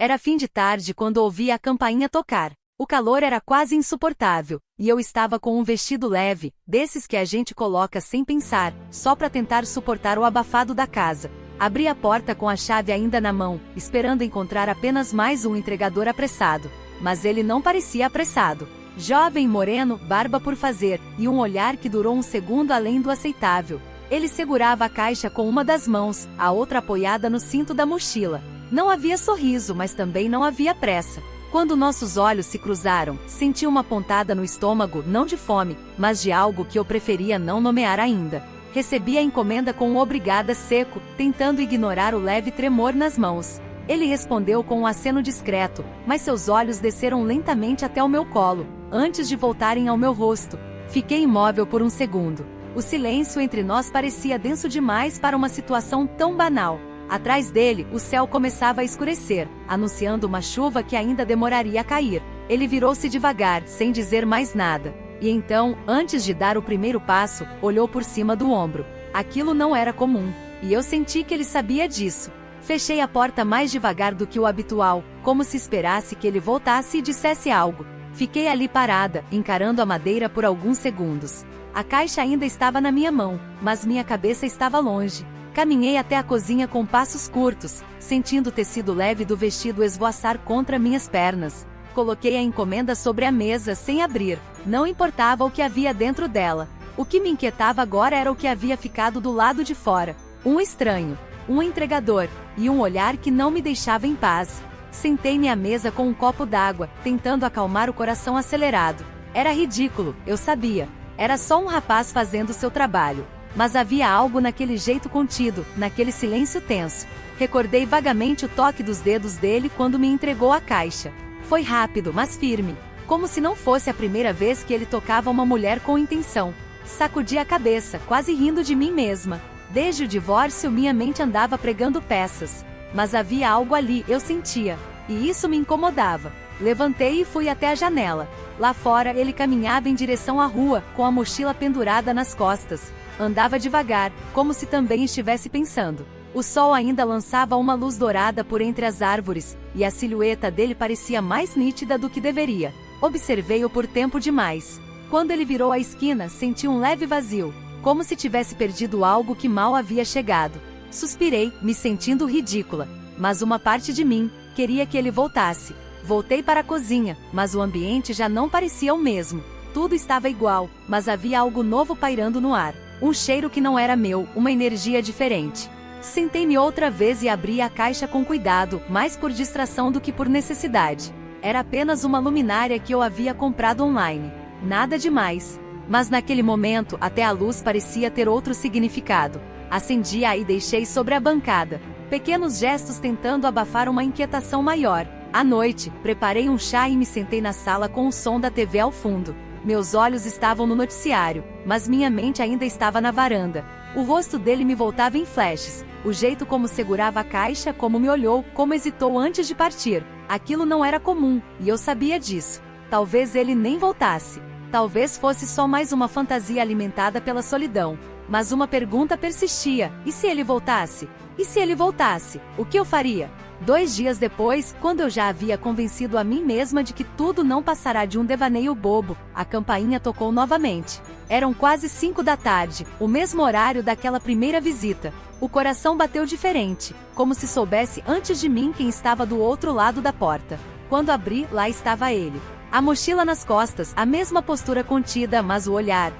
Era fim de tarde quando ouvi a campainha tocar. O calor era quase insuportável, e eu estava com um vestido leve, desses que a gente coloca sem pensar, só para tentar suportar o abafado da casa. Abri a porta com a chave ainda na mão, esperando encontrar apenas mais um entregador apressado. Mas ele não parecia apressado. Jovem, moreno, barba por fazer, e um olhar que durou um segundo além do aceitável. Ele segurava a caixa com uma das mãos, a outra apoiada no cinto da mochila. Não havia sorriso, mas também não havia pressa. Quando nossos olhos se cruzaram, senti uma pontada no estômago, não de fome, mas de algo que eu preferia não nomear ainda. Recebi a encomenda com um obrigada seco, tentando ignorar o leve tremor nas mãos. Ele respondeu com um aceno discreto, mas seus olhos desceram lentamente até o meu colo, antes de voltarem ao meu rosto. Fiquei imóvel por um segundo. O silêncio entre nós parecia denso demais para uma situação tão banal. Atrás dele, o céu começava a escurecer, anunciando uma chuva que ainda demoraria a cair. Ele virou-se devagar, sem dizer mais nada. E então, antes de dar o primeiro passo, olhou por cima do ombro. Aquilo não era comum, e eu senti que ele sabia disso. Fechei a porta mais devagar do que o habitual, como se esperasse que ele voltasse e dissesse algo. Fiquei ali parada, encarando a madeira por alguns segundos. A caixa ainda estava na minha mão, mas minha cabeça estava longe. Caminhei até a cozinha com passos curtos, sentindo o tecido leve do vestido esvoaçar contra minhas pernas. Coloquei a encomenda sobre a mesa sem abrir. Não importava o que havia dentro dela. O que me inquietava agora era o que havia ficado do lado de fora. Um estranho, um entregador, e um olhar que não me deixava em paz. Sentei-me à mesa com um copo d'água, tentando acalmar o coração acelerado. Era ridículo, eu sabia. Era só um rapaz fazendo seu trabalho. Mas havia algo naquele jeito contido, naquele silêncio tenso. Recordei vagamente o toque dos dedos dele quando me entregou a caixa. Foi rápido, mas firme, como se não fosse a primeira vez que ele tocava uma mulher com intenção. Sacudi a cabeça, quase rindo de mim mesma. Desde o divórcio minha mente andava pregando peças. Mas havia algo ali, eu sentia. E isso me incomodava. Levantei e fui até a janela. Lá fora ele caminhava em direção à rua, com a mochila pendurada nas costas. Andava devagar, como se também estivesse pensando. O sol ainda lançava uma luz dourada por entre as árvores, e a silhueta dele parecia mais nítida do que deveria. Observei-o por tempo demais. Quando ele virou a esquina, senti um leve vazio, como se tivesse perdido algo que mal havia chegado. Suspirei, me sentindo ridícula. Mas uma parte de mim queria que ele voltasse. Voltei para a cozinha, mas o ambiente já não parecia o mesmo. Tudo estava igual, mas havia algo novo pairando no ar. Um cheiro que não era meu, uma energia diferente. Sentei-me outra vez e abri a caixa com cuidado, mais por distração do que por necessidade. Era apenas uma luminária que eu havia comprado online. Nada demais. Mas naquele momento, até a luz parecia ter outro significado. Acendi-a e deixei sobre a bancada. Pequenos gestos tentando abafar uma inquietação maior. À noite, preparei um chá e me sentei na sala com o som da TV ao fundo. Meus olhos estavam no noticiário, mas minha mente ainda estava na varanda. O rosto dele me voltava em flashes, o jeito como segurava a caixa, como me olhou, como hesitou antes de partir. Aquilo não era comum, e eu sabia disso. Talvez ele nem voltasse. Talvez fosse só mais uma fantasia alimentada pela solidão. Mas uma pergunta persistia: e se ele voltasse? E se ele voltasse, o que eu faria? 2 dias depois, quando eu já havia convencido a mim mesma de que tudo não passará de um devaneio bobo, a campainha tocou novamente. Eram quase 5 da tarde, o mesmo horário daquela primeira visita. O coração bateu diferente, como se soubesse antes de mim quem estava do outro lado da porta. Quando abri, lá estava ele. A mochila nas costas, a mesma postura contida, mas o olhar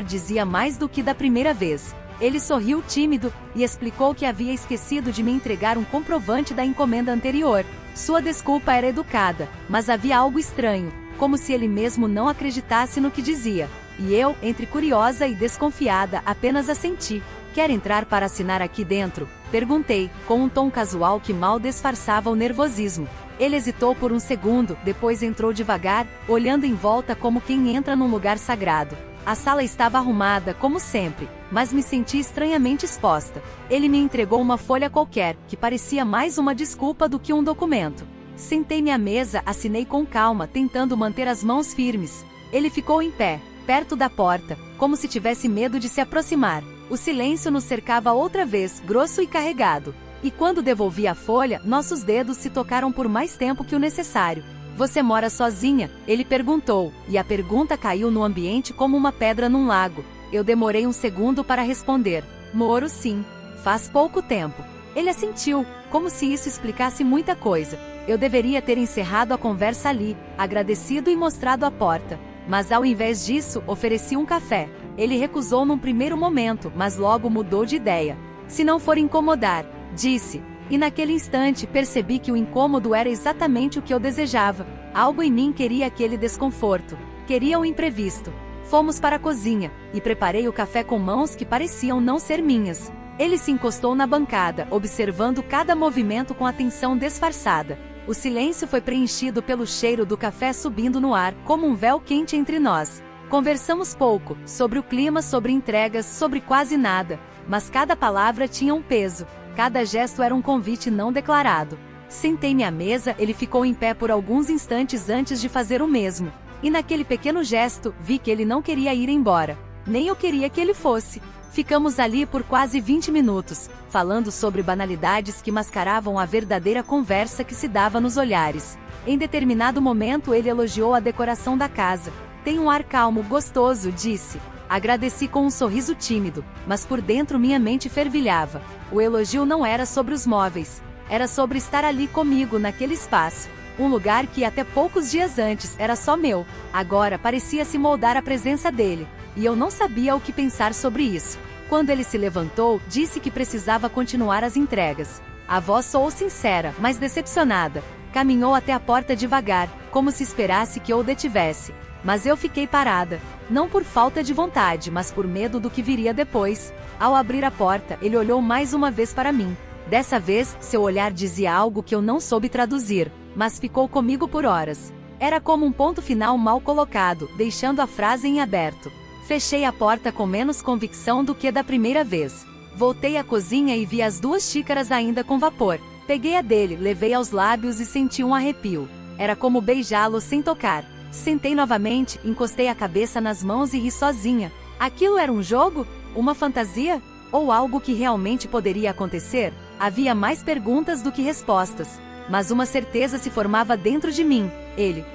dizia mais do que da primeira vez. Ele sorriu tímido, e explicou que havia esquecido de me entregar um comprovante da encomenda anterior. Sua desculpa era educada, mas havia algo estranho, como se ele mesmo não acreditasse no que dizia. E eu, entre curiosa e desconfiada, apenas assenti. Quer entrar para assinar aqui dentro? Perguntei, com um tom casual que mal disfarçava o nervosismo. Ele hesitou por um segundo, depois entrou devagar, olhando em volta como quem entra num lugar sagrado. A sala estava arrumada, como sempre, mas me senti estranhamente exposta. Ele me entregou uma folha qualquer, que parecia mais uma desculpa do que um documento. Sentei-me à mesa, assinei com calma, tentando manter as mãos firmes. Ele ficou em pé, perto da porta, como se tivesse medo de se aproximar. O silêncio nos cercava outra vez, grosso e carregado. E quando devolvi a folha, nossos dedos se tocaram por mais tempo que o necessário. Você mora sozinha? Ele perguntou, e a pergunta caiu no ambiente como uma pedra num lago. Eu demorei um segundo para responder. Moro sim. Faz pouco tempo. Ele assentiu, como se isso explicasse muita coisa. Eu deveria ter encerrado a conversa ali, agradecido e mostrado a porta. Mas ao invés disso, ofereci um café. Ele recusou num primeiro momento, mas logo mudou de ideia. Se não for incomodar, disse. E naquele instante percebi que o incômodo era exatamente o que eu desejava. Algo em mim queria aquele desconforto. Queria o imprevisto. Fomos para a cozinha, e preparei o café com mãos que pareciam não ser minhas. Ele se encostou na bancada, observando cada movimento com atenção disfarçada. O silêncio foi preenchido pelo cheiro do café subindo no ar, como um véu quente entre nós. Conversamos pouco, sobre o clima, sobre entregas, sobre quase nada. Mas cada palavra tinha um peso. Cada gesto era um convite não declarado. Sentei-me à mesa, ele ficou em pé por alguns instantes antes de fazer o mesmo. E naquele pequeno gesto, vi que ele não queria ir embora. Nem eu queria que ele fosse. Ficamos ali por quase 20 minutos, falando sobre banalidades que mascaravam a verdadeira conversa que se dava nos olhares. Em determinado momento ele elogiou a decoração da casa. Tem um ar calmo, gostoso, disse. Agradeci com um sorriso tímido, mas por dentro minha mente fervilhava. O elogio não era sobre os móveis. Era sobre estar ali comigo naquele espaço. Um lugar que até poucos dias antes era só meu, agora parecia se moldar à presença dele. E eu não sabia o que pensar sobre isso. Quando ele se levantou, disse que precisava continuar as entregas. A voz soou sincera, mas decepcionada. Caminhou até a porta devagar, como se esperasse que eu o detivesse. Mas eu fiquei parada. Não por falta de vontade, mas por medo do que viria depois. Ao abrir a porta, ele olhou mais uma vez para mim. Dessa vez, seu olhar dizia algo que eu não soube traduzir, mas ficou comigo por horas. Era como um ponto final mal colocado, deixando a frase em aberto. Fechei a porta com menos convicção do que da primeira vez. Voltei à cozinha e vi as 2 xícaras ainda com vapor. Peguei a dele, levei aos lábios e senti um arrepio. Era como beijá-lo sem tocar. Sentei novamente, encostei a cabeça nas mãos e ri sozinha. Aquilo era um jogo? Uma fantasia? Ou algo que realmente poderia acontecer? Havia mais perguntas do que respostas. Mas uma certeza se formava dentro de mim. Ele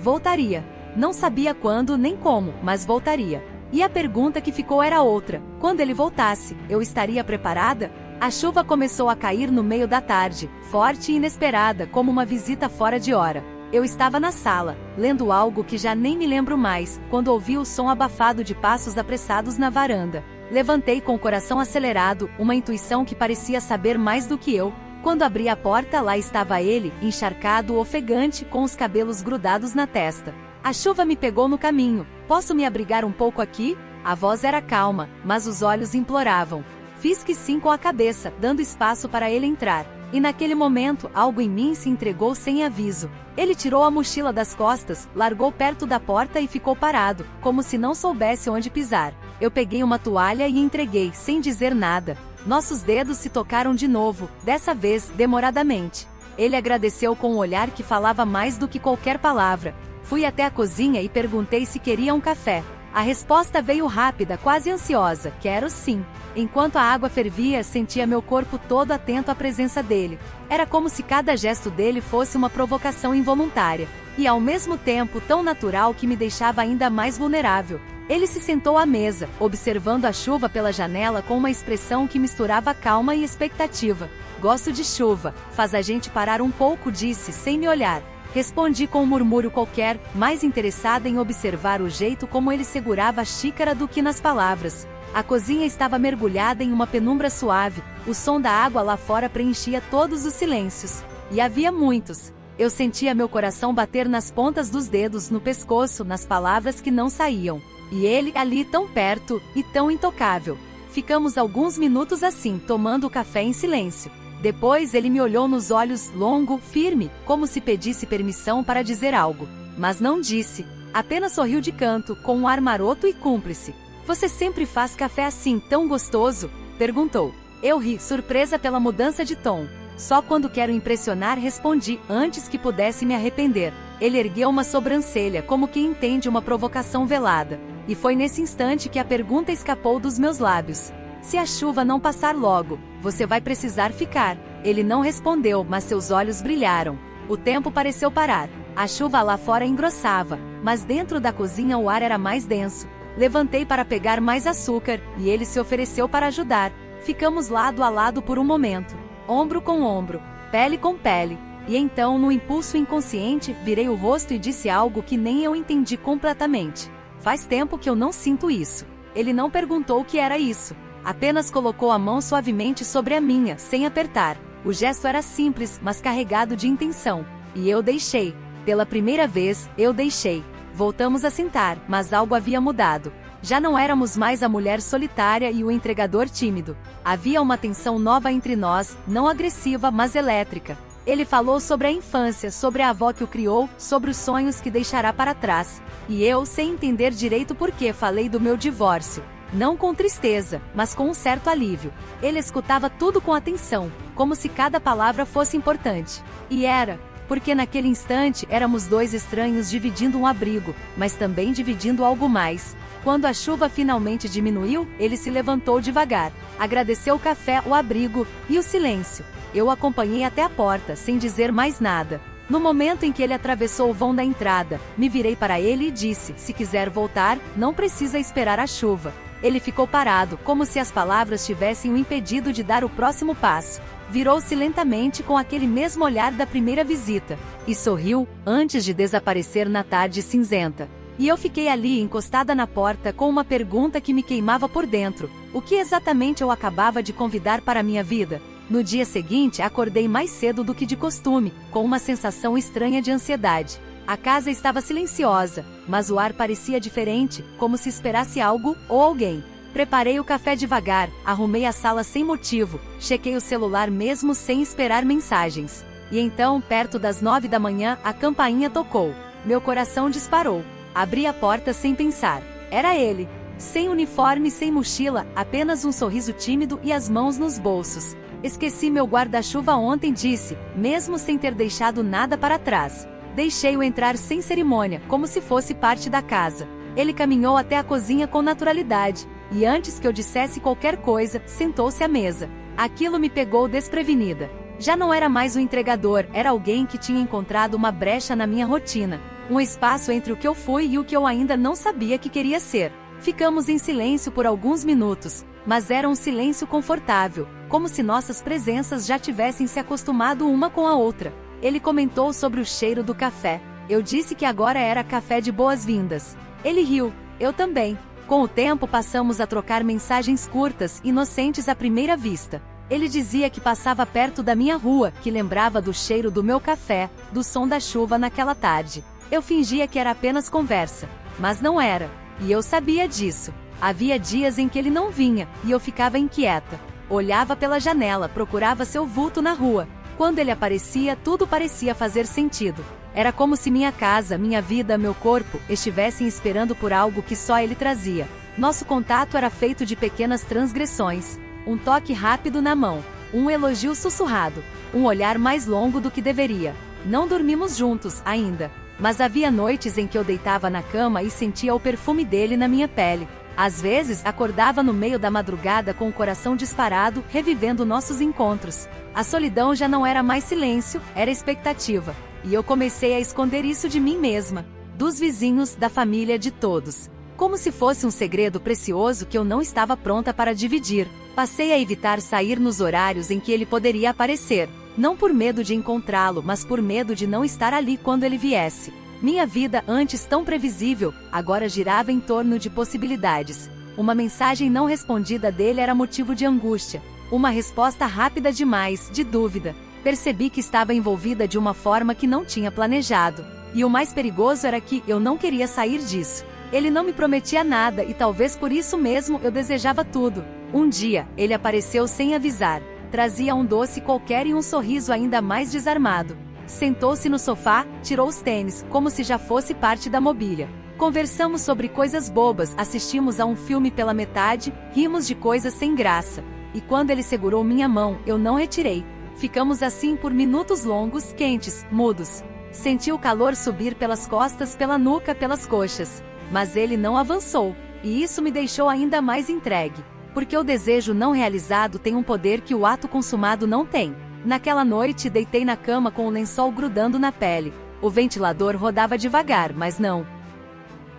voltaria. Não sabia quando nem como, mas voltaria. E a pergunta que ficou era outra. Quando ele voltasse, eu estaria preparada? A chuva começou a cair no meio da tarde, forte e inesperada, como uma visita fora de hora. Eu estava na sala, lendo algo que já nem me lembro mais, quando ouvi o som abafado de passos apressados na varanda. Levantei com o coração acelerado, uma intuição que parecia saber mais do que eu. Quando abri a porta, lá estava ele, encharcado, ofegante, com os cabelos grudados na testa. A chuva me pegou no caminho. Posso me abrigar um pouco aqui? A voz era calma, mas os olhos imploravam. Fiz que sim com a cabeça, dando espaço para ele entrar. E naquele momento, algo em mim se entregou sem aviso. Ele tirou a mochila das costas, largou perto da porta e ficou parado, como se não soubesse onde pisar. Eu peguei uma toalha e entreguei, sem dizer nada. Nossos dedos se tocaram de novo, dessa vez, demoradamente. Ele agradeceu com um olhar que falava mais do que qualquer palavra. Fui até a cozinha e perguntei se queria um café. A resposta veio rápida, quase ansiosa. Quero sim. Enquanto a água fervia, sentia meu corpo todo atento à presença dele. Era como se cada gesto dele fosse uma provocação involuntária. E ao mesmo tempo tão natural que me deixava ainda mais vulnerável. Ele se sentou à mesa, observando a chuva pela janela com uma expressão que misturava calma e expectativa. Gosto de chuva, faz a gente parar um pouco, disse, sem me olhar. Respondi com um murmúrio qualquer, mais interessada em observar o jeito como ele segurava a xícara do que nas palavras. A cozinha estava mergulhada em uma penumbra suave, o som da água lá fora preenchia todos os silêncios. E havia muitos. Eu sentia meu coração bater nas pontas dos dedos, no pescoço, nas palavras que não saíam. E ele, ali tão perto, e tão intocável. Ficamos alguns minutos assim, tomando o café em silêncio. Depois ele me olhou nos olhos, longo, firme, como se pedisse permissão para dizer algo. Mas não disse. Apenas sorriu de canto, com um ar maroto e cúmplice. Você sempre faz café assim, tão gostoso? Perguntou. Eu ri, surpresa pela mudança de tom. Só quando quero impressionar respondi, antes que pudesse me arrepender. Ele ergueu uma sobrancelha, como quem entende uma provocação velada. E foi nesse instante que a pergunta escapou dos meus lábios. Se a chuva não passar logo, você vai precisar ficar. Ele não respondeu, mas seus olhos brilharam. O tempo pareceu parar. A chuva lá fora engrossava, mas dentro da cozinha o ar era mais denso. Levantei para pegar mais açúcar, e ele se ofereceu para ajudar. Ficamos lado a lado por um momento, ombro com ombro, pele com pele. E então, no impulso inconsciente, virei o rosto e disse algo que nem eu entendi completamente. Faz tempo que eu não sinto isso. Ele não perguntou o que era isso. Apenas colocou a mão suavemente sobre a minha, sem apertar. O gesto era simples, mas carregado de intenção. E eu deixei. Pela primeira vez, eu deixei. Voltamos a sentar, mas algo havia mudado. Já não éramos mais a mulher solitária e o entregador tímido. Havia uma tensão nova entre nós, não agressiva, mas elétrica. Ele falou sobre a infância, sobre a avó que o criou, sobre os sonhos que deixará para trás. E eu, sem entender direito por que, falei do meu divórcio. Não com tristeza, mas com um certo alívio. Ele escutava tudo com atenção, como se cada palavra fosse importante. E era, porque naquele instante éramos dois estranhos dividindo um abrigo, mas também dividindo algo mais. Quando a chuva finalmente diminuiu, ele se levantou devagar, agradeceu o café, o abrigo e o silêncio. Eu o acompanhei até a porta, sem dizer mais nada. No momento em que ele atravessou o vão da entrada, me virei para ele e disse: se quiser voltar, não precisa esperar a chuva. Ele ficou parado, como se as palavras tivessem o impedido de dar o próximo passo. Virou-se lentamente com aquele mesmo olhar da primeira visita, e sorriu, antes de desaparecer na tarde cinzenta. E eu fiquei ali encostada na porta com uma pergunta que me queimava por dentro: o que exatamente eu acabava de convidar para minha vida? No dia seguinte acordei mais cedo do que de costume, com uma sensação estranha de ansiedade. A casa estava silenciosa, mas o ar parecia diferente, como se esperasse algo, ou alguém. Preparei o café devagar, arrumei a sala sem motivo, chequei o celular mesmo sem esperar mensagens. E então, perto das 9 da manhã, a campainha tocou. Meu coração disparou. Abri a porta sem pensar. Era ele. Sem uniforme, sem mochila, apenas um sorriso tímido e as mãos nos bolsos. Esqueci meu guarda-chuva ontem, disse, mesmo sem ter deixado nada para trás. Deixei-o entrar sem cerimônia, como se fosse parte da casa. Ele caminhou até a cozinha com naturalidade, e antes que eu dissesse qualquer coisa, sentou-se à mesa. Aquilo me pegou desprevenida. Já não era mais o entregador, era alguém que tinha encontrado uma brecha na minha rotina. Um espaço entre o que eu fui e o que eu ainda não sabia que queria ser. Ficamos em silêncio por alguns minutos, mas era um silêncio confortável, como se nossas presenças já tivessem se acostumado uma com a outra. Ele comentou sobre o cheiro do café. Eu disse que agora era café de boas-vindas. Ele riu, eu também. Com o tempo passamos a trocar mensagens curtas, inocentes à primeira vista. Ele dizia que passava perto da minha rua, que lembrava do cheiro do meu café, do som da chuva naquela tarde. Eu fingia que era apenas conversa, mas não era, e eu sabia disso. Havia dias em que ele não vinha, e eu ficava inquieta. Olhava pela janela, procurava seu vulto na rua. Quando ele aparecia, tudo parecia fazer sentido. Era como se minha casa, minha vida, meu corpo, estivessem esperando por algo que só ele trazia. Nosso contato era feito de pequenas transgressões. Um toque rápido na mão, um elogio sussurrado, um olhar mais longo do que deveria. Não dormimos juntos, ainda. Mas havia noites em que eu deitava na cama e sentia o perfume dele na minha pele. Às vezes, acordava no meio da madrugada com o coração disparado, revivendo nossos encontros. A solidão já não era mais silêncio, era expectativa. E eu comecei a esconder isso de mim mesma, dos vizinhos, da família, de todos. Como se fosse um segredo precioso que eu não estava pronta para dividir. Passei a evitar sair nos horários em que ele poderia aparecer. Não por medo de encontrá-lo, mas por medo de não estar ali quando ele viesse. Minha vida, antes tão previsível, agora girava em torno de possibilidades. Uma mensagem não respondida dele era motivo de angústia. Uma resposta rápida demais, de dúvida. Percebi que estava envolvida de uma forma que não tinha planejado. E o mais perigoso era que eu não queria sair disso. Ele não me prometia nada e talvez por isso mesmo eu desejava tudo. Um dia, ele apareceu sem avisar. Trazia um doce qualquer e um sorriso ainda mais desarmado. Sentou-se no sofá, tirou os tênis, como se já fosse parte da mobília. Conversamos sobre coisas bobas, assistimos a um filme pela metade, rimos de coisas sem graça. E quando ele segurou minha mão, eu não retirei. Ficamos assim por minutos longos, quentes, mudos. Senti o calor subir pelas costas, pela nuca, pelas coxas. Mas ele não avançou. E isso me deixou ainda mais entregue. Porque o desejo não realizado tem um poder que o ato consumado não tem. Naquela noite deitei na cama com o lençol grudando na pele. O ventilador rodava devagar, mas não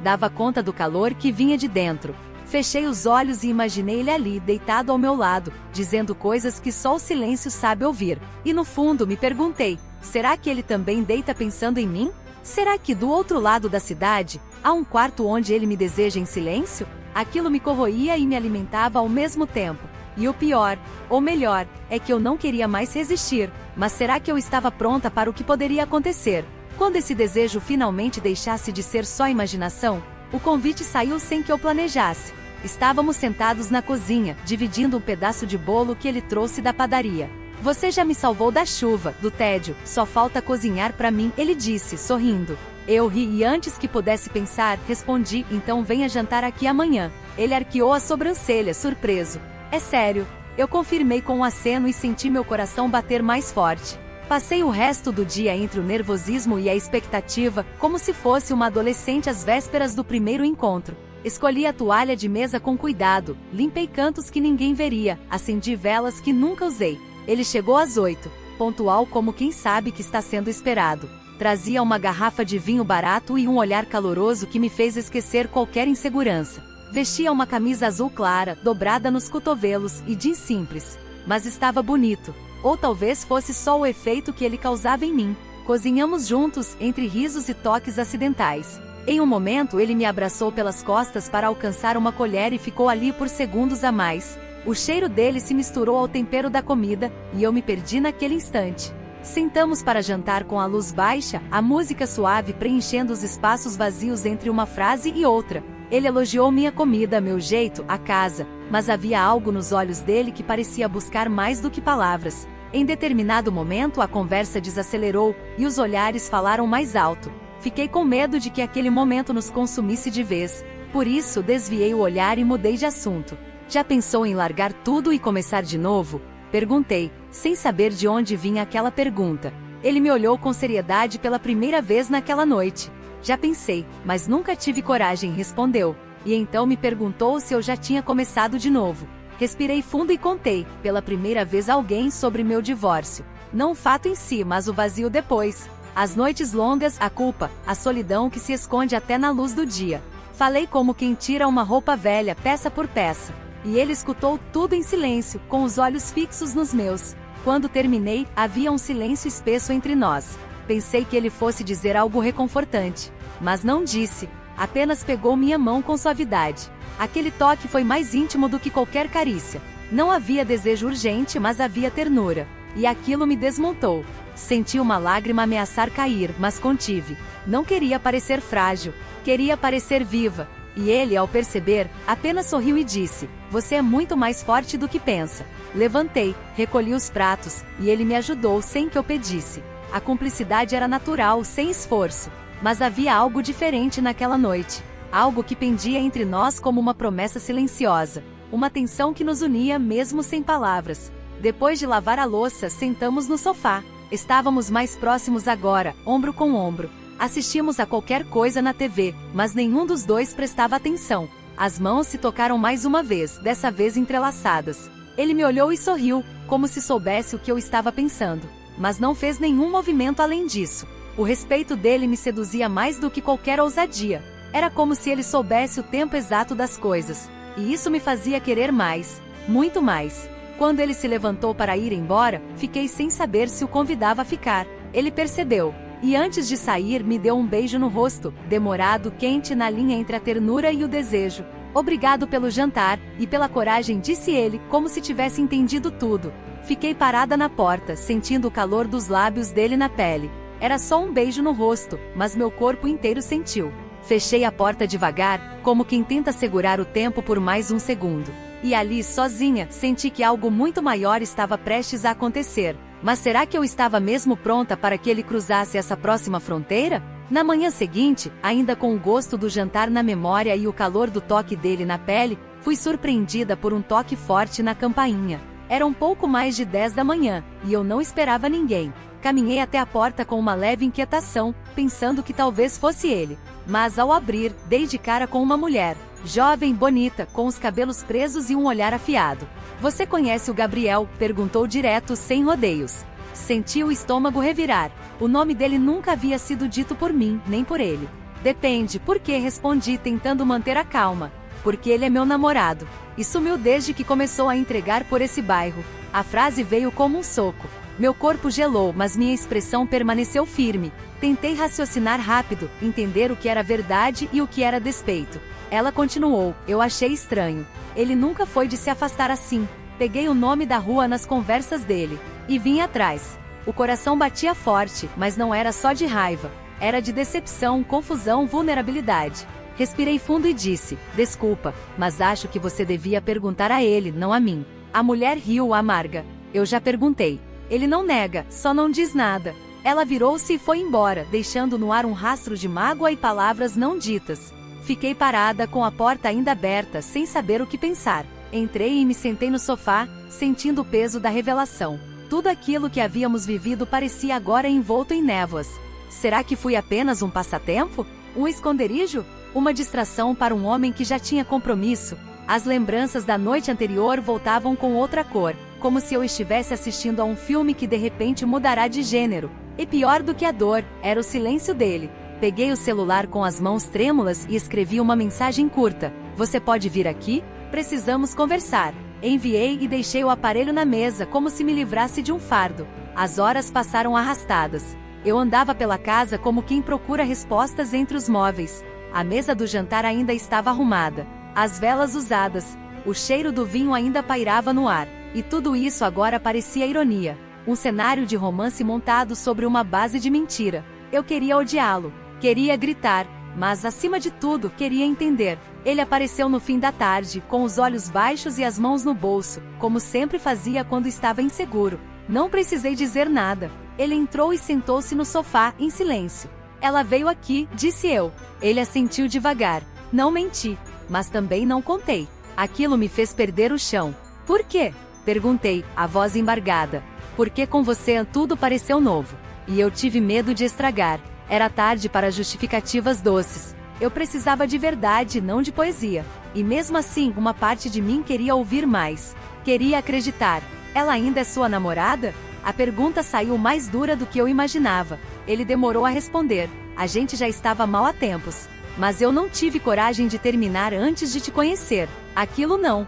dava conta do calor que vinha de dentro. Fechei os olhos e imaginei ele ali, deitado ao meu lado, dizendo coisas que só o silêncio sabe ouvir. E no fundo me perguntei, será que ele também deita pensando em mim? Será que do outro lado da cidade, há um quarto onde ele me deseja em silêncio? Aquilo me corroía e me alimentava ao mesmo tempo. E o pior, ou melhor, é que eu não queria mais resistir, mas será que eu estava pronta para o que poderia acontecer? Quando esse desejo finalmente deixasse de ser só imaginação, o convite saiu sem que eu planejasse. Estávamos sentados na cozinha, dividindo um pedaço de bolo que ele trouxe da padaria. Você já me salvou da chuva, do tédio, só falta cozinhar para mim, ele disse, sorrindo. Eu ri e antes que pudesse pensar, respondi, então venha jantar aqui amanhã. Ele arqueou a sobrancelha, surpreso. É sério, eu confirmei com um aceno e senti meu coração bater mais forte. Passei o resto do dia entre o nervosismo e a expectativa, como se fosse uma adolescente às vésperas do primeiro encontro. Escolhi a toalha de mesa com cuidado, limpei cantos que ninguém veria, acendi velas que nunca usei. Ele chegou às 8, pontual como quem sabe que está sendo esperado. Trazia uma garrafa de vinho barato e um olhar caloroso que me fez esquecer qualquer insegurança. Vestia uma camisa azul clara, dobrada nos cotovelos e jeans simples. Mas estava bonito. Ou talvez fosse só o efeito que ele causava em mim. Cozinhamos juntos, entre risos e toques acidentais. Em um momento ele me abraçou pelas costas para alcançar uma colher e ficou ali por segundos a mais. O cheiro dele se misturou ao tempero da comida, e eu me perdi naquele instante. Sentamos para jantar com a luz baixa, a música suave preenchendo os espaços vazios entre uma frase e outra. Ele elogiou minha comida, meu jeito, a casa, mas havia algo nos olhos dele que parecia buscar mais do que palavras. Em determinado momento a conversa desacelerou, e os olhares falaram mais alto. Fiquei com medo de que aquele momento nos consumisse de vez. Por isso desviei o olhar e mudei de assunto. Já pensou em largar tudo e começar de novo? Perguntei, sem saber de onde vinha aquela pergunta. Ele me olhou com seriedade pela primeira vez naquela noite. Já pensei, mas nunca tive coragem, respondeu. E então me perguntou se eu já tinha começado de novo. Respirei fundo e contei, pela primeira vez a alguém sobre meu divórcio. Não o fato em si, mas o vazio depois. As noites longas, a culpa, a solidão que se esconde até na luz do dia. Falei como quem tira uma roupa velha, peça por peça. E ele escutou tudo em silêncio, com os olhos fixos nos meus. Quando terminei, havia um silêncio espesso entre nós. Pensei que ele fosse dizer algo reconfortante. Mas não disse. Apenas pegou minha mão com suavidade. Aquele toque foi mais íntimo do que qualquer carícia. Não havia desejo urgente, mas havia ternura. E aquilo me desmontou. Senti uma lágrima ameaçar cair, mas contive. Não queria parecer frágil. Queria parecer viva. E ele, ao perceber, apenas sorriu e disse, você é muito mais forte do que pensa. Levantei, recolhi os pratos, e ele me ajudou sem que eu pedisse. A cumplicidade era natural, sem esforço. Mas havia algo diferente naquela noite. Algo que pendia entre nós como uma promessa silenciosa. Uma tensão que nos unia mesmo sem palavras. Depois de lavar a louça, sentamos no sofá. Estávamos mais próximos agora, ombro com ombro. Assistimos a qualquer coisa na TV, mas nenhum dos dois prestava atenção. As mãos se tocaram mais uma vez, dessa vez entrelaçadas. Ele me olhou e sorriu, como se soubesse o que eu estava pensando. Mas não fez nenhum movimento além disso. O respeito dele me seduzia mais do que qualquer ousadia. Era como se ele soubesse o tempo exato das coisas. E isso me fazia querer mais. Muito mais. Quando ele se levantou para ir embora, fiquei sem saber se o convidava a ficar. Ele percebeu. E antes de sair me deu um beijo no rosto, demorado, quente na linha entre a ternura e o desejo. Obrigado pelo jantar, e pela coragem, disse ele, como se tivesse entendido tudo. Fiquei parada na porta, sentindo o calor dos lábios dele na pele. Era só um beijo no rosto, mas meu corpo inteiro sentiu. Fechei a porta devagar, como quem tenta segurar o tempo por mais um segundo. E ali, sozinha, senti que algo muito maior estava prestes a acontecer. Mas será que eu estava mesmo pronta para que ele cruzasse essa próxima fronteira? Na manhã seguinte, ainda com o gosto do jantar na memória e o calor do toque dele na pele, fui surpreendida por um toque forte na campainha. Era um pouco mais de 10 da manhã, e eu não esperava ninguém. Caminhei até a porta com uma leve inquietação, pensando que talvez fosse ele. Mas ao abrir, dei de cara com uma mulher. jovem, bonita, com os cabelos presos e um olhar afiado. Você conhece o Gabriel? Perguntou direto, sem rodeios. Senti o estômago revirar. O nome dele nunca havia sido dito por mim, nem por ele. Depende, por que? Respondi, tentando manter a calma. Porque ele é meu namorado. E sumiu desde que começou a entregar por esse bairro. A frase veio como um soco. Meu corpo gelou, mas minha expressão permaneceu firme. Tentei raciocinar rápido, entender o que era verdade e o que era despeito. Ela continuou, eu achei estranho. Ele nunca foi de se afastar assim. Peguei o nome da rua nas conversas dele. E vim atrás. O coração batia forte, mas não era só de raiva. Era de decepção, confusão, vulnerabilidade. Respirei fundo e disse, desculpa, mas acho que você devia perguntar a ele, não a mim. A mulher riu, amarga. Eu já perguntei. Ele não nega, só não diz nada. Ela virou-se e foi embora, deixando no ar um rastro de mágoa e palavras não ditas. Fiquei parada com a porta ainda aberta, sem saber o que pensar. Entrei e me sentei no sofá, sentindo o peso da revelação. Tudo aquilo que havíamos vivido parecia agora envolto em névoas. Será que fui apenas um passatempo? Um esconderijo? Uma distração para um homem que já tinha compromisso? As lembranças da noite anterior voltavam com outra cor, como se eu estivesse assistindo a um filme que de repente mudará de gênero. E pior do que a dor, era o silêncio dele. Peguei o celular com as mãos trêmulas e escrevi uma mensagem curta. Você pode vir aqui? Precisamos conversar. Enviei e deixei o aparelho na mesa como se me livrasse de um fardo. As horas passaram arrastadas. Eu andava pela casa como quem procura respostas entre os móveis. A mesa do jantar ainda estava arrumada. As velas usadas. O cheiro do vinho ainda pairava no ar. E tudo isso agora parecia ironia. Um cenário de romance montado sobre uma base de mentira. Eu queria odiá-lo. Queria gritar. Mas, acima de tudo, queria entender. Ele apareceu no fim da tarde, com os olhos baixos e as mãos no bolso, como sempre fazia quando estava inseguro. Não precisei dizer nada. Ele entrou e sentou-se no sofá, em silêncio. Ela veio aqui, disse eu. Ele assentiu devagar. Não menti, mas também não contei. Aquilo me fez perder o chão. Por quê? Perguntei, a voz embargada. Porque com você tudo pareceu novo. E eu tive medo de estragar. Era tarde para justificativas doces. Eu precisava de verdade, não de poesia. E mesmo assim, uma parte de mim queria ouvir mais. Queria acreditar. Ela ainda é sua namorada? A pergunta saiu mais dura do que eu imaginava. Ele demorou a responder. A gente já estava mal há tempos. Mas eu não tive coragem de terminar antes de te conhecer. Aquilo não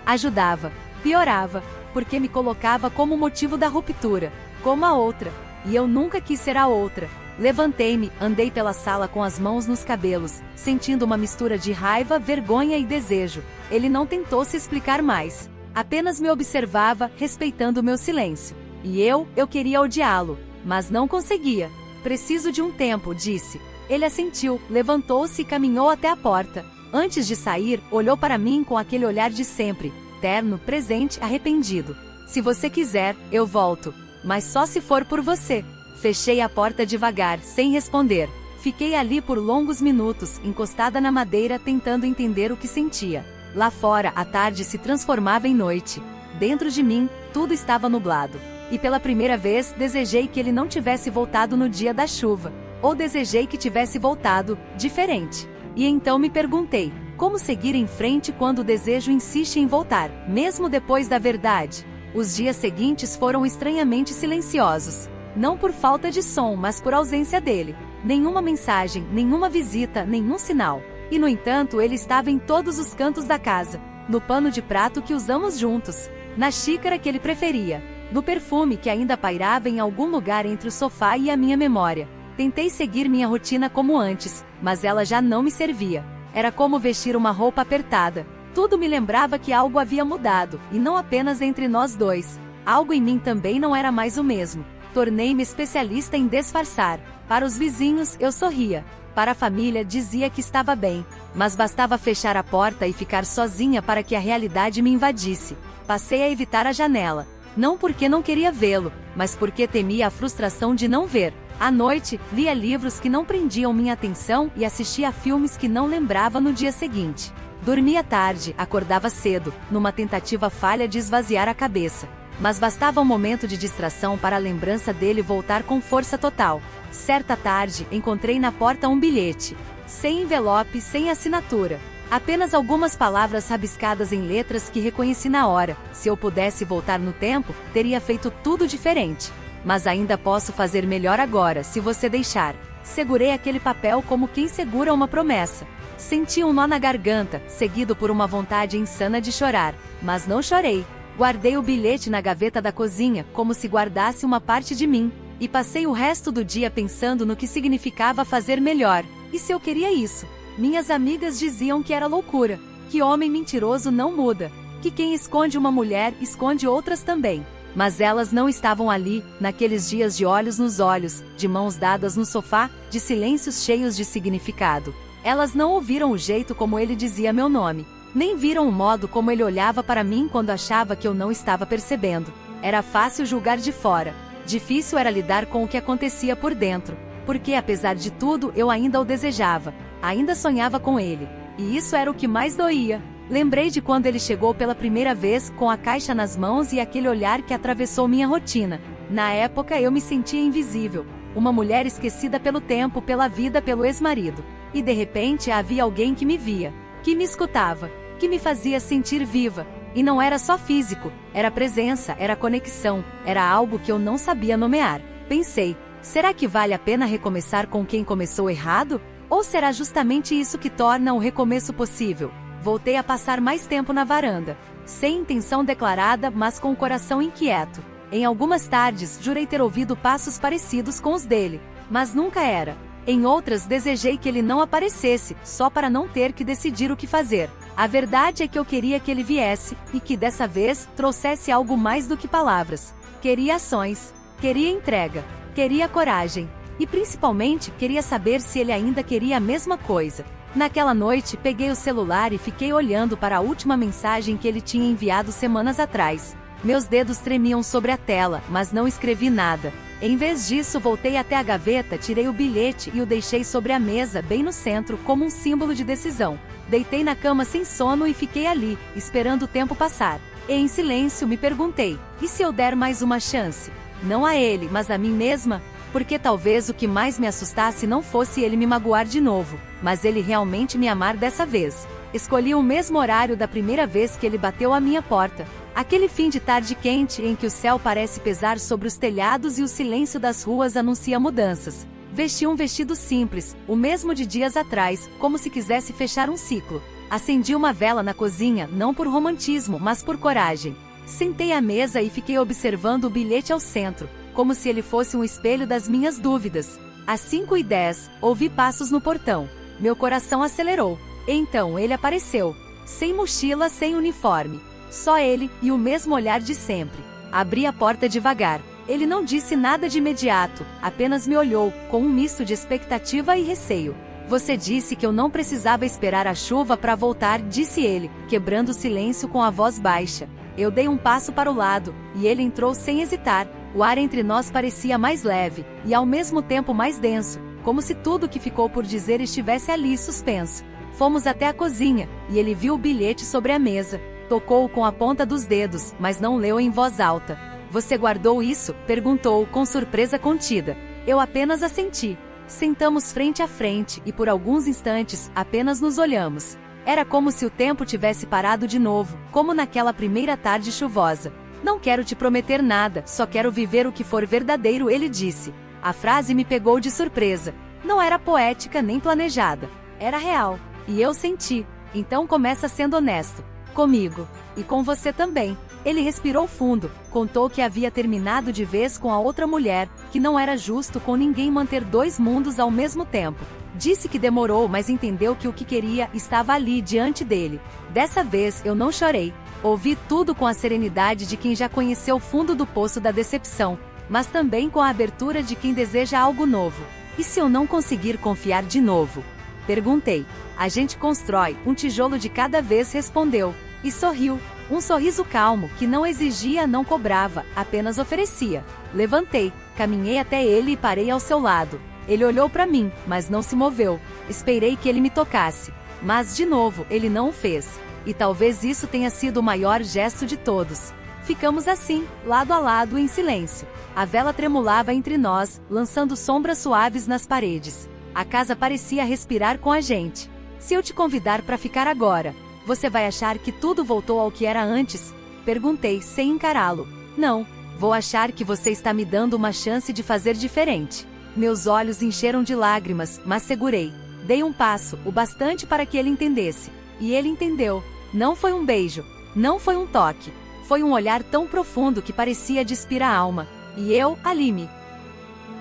ajudava. Piorava. Porque me colocava como motivo da ruptura. Como a outra. E eu nunca quis ser a outra. Levantei-me, andei pela sala com as mãos nos cabelos, sentindo uma mistura de raiva, vergonha e desejo. Ele não tentou se explicar mais. Apenas me observava, respeitando meu silêncio. E eu queria odiá-lo, mas não conseguia. Preciso de um tempo, disse. Ele assentiu, levantou-se e caminhou até a porta. Antes de sair, olhou para mim com aquele olhar de sempre, terno, presente, arrependido. Se você quiser, eu volto. Mas só se for por você. Fechei a porta devagar, sem responder. Fiquei ali por longos minutos, encostada na madeira, tentando entender o que sentia. Lá fora, a tarde se transformava em noite. Dentro de mim, tudo estava nublado. E pela primeira vez, desejei que ele não tivesse voltado no dia da chuva. Ou desejei que tivesse voltado, diferente. E então me perguntei, como seguir em frente quando o desejo insiste em voltar, mesmo depois da verdade? Os dias seguintes foram estranhamente silenciosos. Não por falta de som, mas por ausência dele. Nenhuma mensagem, nenhuma visita, nenhum sinal. E no entanto ele estava em todos os cantos da casa. No pano de prato que usamos juntos. Na xícara que ele preferia. No perfume que ainda pairava em algum lugar entre o sofá e a minha memória. Tentei seguir minha rotina como antes, mas ela já não me servia. Era como vestir uma roupa apertada. Tudo me lembrava que algo havia mudado, e não apenas entre nós dois. Algo em mim também não era mais o mesmo. Tornei-me especialista em disfarçar. Para os vizinhos, eu sorria. Para a família, dizia que estava bem. Mas bastava fechar a porta e ficar sozinha para que a realidade me invadisse. Passei a evitar a janela. Não porque não queria vê-lo, mas porque temia a frustração de não ver. À noite, lia livros que não prendiam minha atenção e assistia a filmes que não lembrava no dia seguinte. Dormia tarde, acordava cedo, numa tentativa falha de esvaziar a cabeça. Mas bastava um momento de distração para a lembrança dele voltar com força total. Certa tarde, encontrei na porta um bilhete. Sem envelope, sem assinatura. Apenas algumas palavras rabiscadas em letras que reconheci na hora. Se eu pudesse voltar no tempo, teria feito tudo diferente. Mas ainda posso fazer melhor agora, se você deixar. Segurei aquele papel como quem segura uma promessa. Senti um nó na garganta, seguido por uma vontade insana de chorar. Mas não chorei. Guardei o bilhete na gaveta da cozinha, como se guardasse uma parte de mim. E passei o resto do dia pensando no que significava fazer melhor. E se eu queria isso? Minhas amigas diziam que era loucura, que homem mentiroso não muda, que quem esconde uma mulher esconde outras também. Mas elas não estavam ali, naqueles dias de olhos nos olhos, de mãos dadas no sofá, de silêncios cheios de significado. Elas não ouviram o jeito como ele dizia meu nome, nem viram o modo como ele olhava para mim quando achava que eu não estava percebendo. Era fácil julgar de fora, difícil era lidar com o que acontecia por dentro, porque apesar de tudo eu ainda o desejava. Ainda sonhava com ele. E isso era o que mais doía. Lembrei de quando ele chegou pela primeira vez, com a caixa nas mãos e aquele olhar que atravessou minha rotina. Na época eu me sentia invisível. Uma mulher esquecida pelo tempo, pela vida, pelo ex-marido. E de repente havia alguém que me via, que me escutava, que me fazia sentir viva. E não era só físico, era presença, era conexão, era algo que eu não sabia nomear. Pensei, será que vale a pena recomeçar com quem começou errado? Ou será justamente isso que torna o recomeço possível? Voltei a passar mais tempo na varanda, sem intenção declarada, mas com o coração inquieto. Em algumas tardes, jurei ter ouvido passos parecidos com os dele, mas nunca era. Em outras, desejei que ele não aparecesse, só para não ter que decidir o que fazer. A verdade é que eu queria que ele viesse, e que dessa vez, trouxesse algo mais do que palavras. Queria ações, queria entrega, queria coragem. E principalmente, queria saber se ele ainda queria a mesma coisa. Naquela noite, peguei o celular e fiquei olhando para a última mensagem que ele tinha enviado semanas atrás. Meus dedos tremiam sobre a tela, mas não escrevi nada. Em vez disso, voltei até a gaveta, tirei o bilhete e o deixei sobre a mesa, bem no centro, como um símbolo de decisão. Deitei na cama sem sono e fiquei ali, esperando o tempo passar. E em silêncio me perguntei, e se eu der mais uma chance? Não a ele, mas a mim mesma? Porque talvez o que mais me assustasse não fosse ele me magoar de novo, mas ele realmente me amar dessa vez. Escolhi o mesmo horário da primeira vez que ele bateu à minha porta. Aquele fim de tarde quente em que o céu parece pesar sobre os telhados e o silêncio das ruas anuncia mudanças. Vesti um vestido simples, o mesmo de dias atrás, como se quisesse fechar um ciclo. Acendi uma vela na cozinha, não por romantismo, mas por coragem. Sentei à mesa e fiquei observando o bilhete ao centro, como se ele fosse um espelho das minhas dúvidas. Às 5h10, ouvi passos no portão. Meu coração acelerou. Então ele apareceu. Sem mochila, sem uniforme. Só ele, e o mesmo olhar de sempre. Abri a porta devagar. Ele não disse nada de imediato, apenas me olhou, com um misto de expectativa e receio. Você disse que eu não precisava esperar a chuva para voltar, disse ele, quebrando o silêncio com a voz baixa. Eu dei um passo para o lado, e ele entrou sem hesitar. O ar entre nós parecia mais leve, e ao mesmo tempo mais denso, como se tudo que ficou por dizer estivesse ali suspenso. Fomos até a cozinha, e ele viu o bilhete sobre a mesa. Tocou-o com a ponta dos dedos, mas não leu em voz alta. Você guardou isso? Perguntou, com surpresa contida. Eu apenas assenti. Sentamos frente a frente, e por alguns instantes, apenas nos olhamos. Era como se o tempo tivesse parado de novo, como naquela primeira tarde chuvosa. Não quero te prometer nada, só quero viver o que for verdadeiro, ele disse. A frase me pegou de surpresa. Não era poética nem planejada. Era real. E eu senti. Então começa sendo honesto. Comigo. E com você também. Ele respirou fundo, contou que havia terminado de vez com a outra mulher, que não era justo com ninguém manter dois mundos ao mesmo tempo. Disse que demorou, mas entendeu que o que queria estava ali diante dele. Dessa vez eu não chorei. Ouvi tudo com a serenidade de quem já conheceu o fundo do poço da decepção, mas também com a abertura de quem deseja algo novo. E se eu não conseguir confiar de novo? Perguntei. A gente constrói, um tijolo de cada vez, respondeu. E sorriu. Um sorriso calmo, que não exigia, não cobrava, apenas oferecia. Levantei, caminhei até ele e parei ao seu lado. Ele olhou para mim, mas não se moveu. Esperei que ele me tocasse. Mas, de novo, ele não o fez. E talvez isso tenha sido o maior gesto de todos. Ficamos assim, lado a lado, em silêncio. A vela tremulava entre nós, lançando sombras suaves nas paredes. A casa parecia respirar com a gente. Se eu te convidar para ficar agora, você vai achar que tudo voltou ao que era antes? Perguntei, sem encará-lo. Não, vou achar que você está me dando uma chance de fazer diferente. Meus olhos encheram de lágrimas, mas segurei. Dei um passo, o bastante para que ele entendesse. E ele entendeu. Não foi um beijo, não foi um toque. Foi um olhar tão profundo que parecia despir a alma. E eu, ali me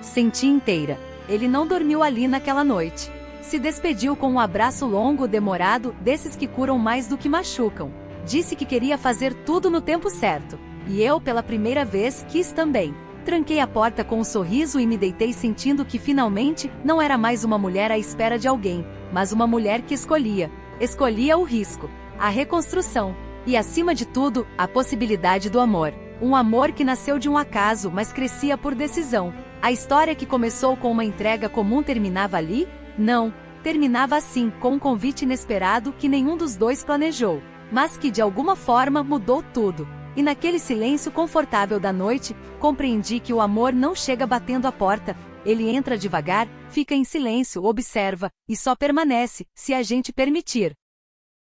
senti inteira. Ele não dormiu ali naquela noite. Se despediu com um abraço longo, demorado, desses que curam mais do que machucam. Disse que queria fazer tudo no tempo certo. E eu, pela primeira vez, quis também. Tranquei a porta com um sorriso e me deitei sentindo que finalmente não era mais uma mulher à espera de alguém, mas uma mulher que escolhia. Escolhia o risco, a reconstrução. E acima de tudo, a possibilidade do amor. Um amor que nasceu de um acaso, mas crescia por decisão. A história que começou com uma entrega comum terminava ali? Não. Terminava assim, com um convite inesperado que nenhum dos dois planejou, mas que de alguma forma mudou tudo. E naquele silêncio confortável da noite, compreendi que o amor não chega batendo a porta. Ele entra devagar, fica em silêncio, observa, e só permanece, se a gente permitir.